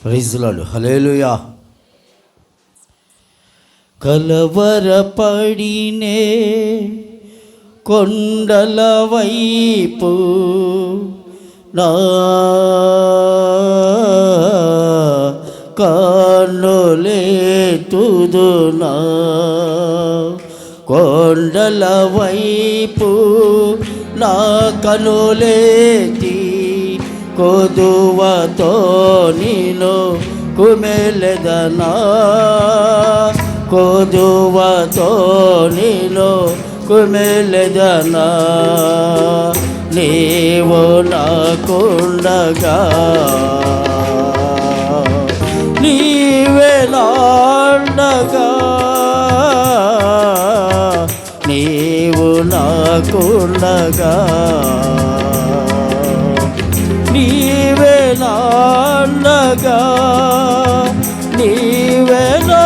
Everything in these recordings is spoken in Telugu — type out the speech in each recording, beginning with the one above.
Praise lord. హల్లెలూయా. కలవరపడినే కొండల వైపు నా కన్నులెత్తుదునా, కొండల వైపు నా కన్నులెత్తి కొదువతో నిన్ను కుమెలెదనా, కొదువతో నిన్ను కుమెలెదనా. నీవు నాకుండగా నీవే నాండగా, నీవు నాకుండగా నీవే నాండగా, నీవే నా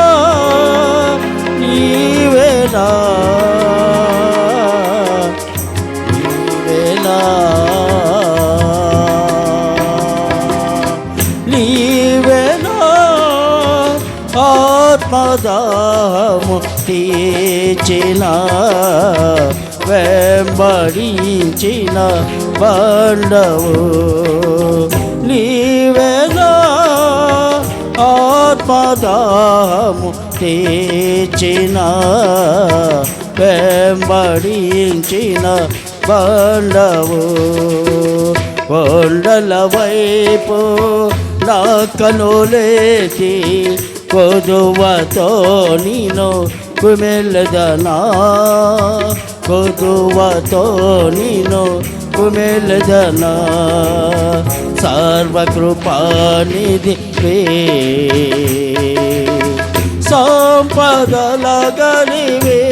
నీవే నా నీవే నా నీవే నా ఆత్మదాహము తీర్చిన వెంబడించిన బండవు, నీవే నా ఆత్మదాహము తీర్చిన వెంబడించిన బండవు. కొండల వైపు నా కన్నులెత్తి కొదువతో నిన్ను కుమెలెదనా, కొదువతో నిన్ను కుమెలెదనా. సర్వకృపానిధివే సంపదల గనివే,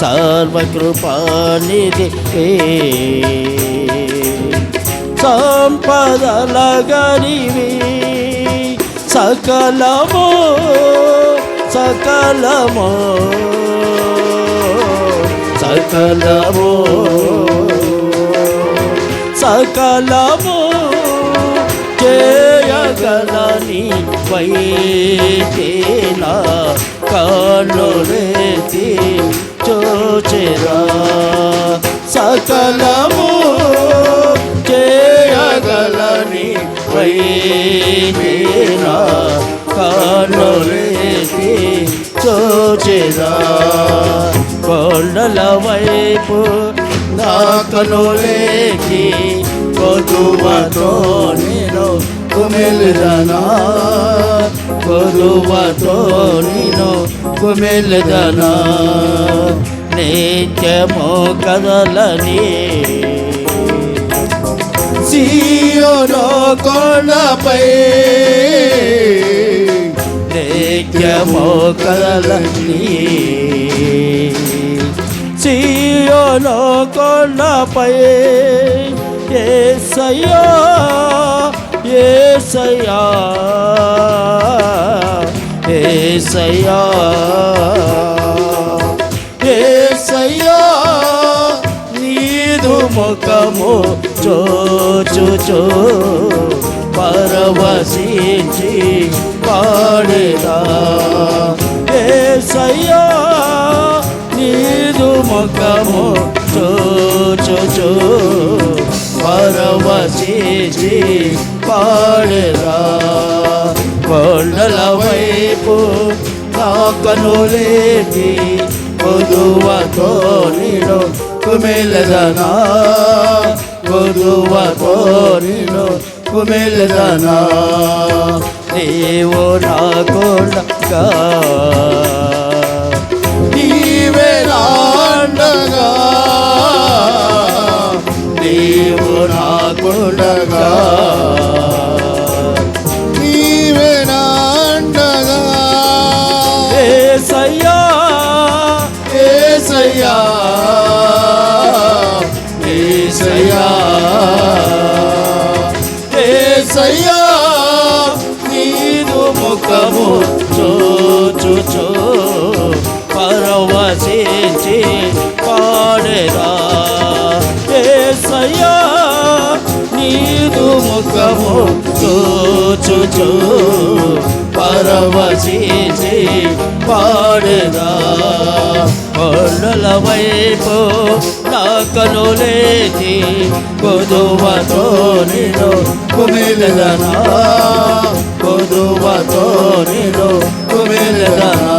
సర్వకృపానిధివే సంపదల గనివే. సకలము సకలము సకలము సకలము చేయగలని వైతేనా కన్నులెత్తి చూచెరా. సకలము చేయగలని వైతేనా కన్నులెత్తి చూచెరా. కొండల వైపు నా కన్నులెత్తి కొదువతో నేను కుమెలెదనా, కొదువతో నేను కుమెలెదనా. నిత్యము కదలని సీయోను కొండపై, నిత్యము కదలని సీయోను కొండపై. యేసయ్యా యేసయ్యా యేసయ్యా యేసయ్యా, నీదు ముఖము చూచుచు పరవశించి పాడేదా. యేసయ్యా నీదు ముఖము చూచుచు పరవశించి పాడేదా. కొండల వైపు నా కన్నులెత్తి కొదువతో నిన్ను కుమెలెదనా, కొదువతో నిన్ను కుమెలెదనా. నీవు నాకుండగా నీవే నాండగా, నీవు నాకుండగా నీవే నాండగా. యేసయ్యా యేసయ్యా యేసయ్యా యేసయ్యా, నీదు ముఖము చూచుచు పరవశించి పాడేదా. యేసయ్యా నీదు ముఖము చూచుచు పరవశించి పాడేదా కొండల వైపు నా కనులేచి కొదువతో నిన్ను కుమిలెదనా కొదువతో నిన్ను కుమిలెదనా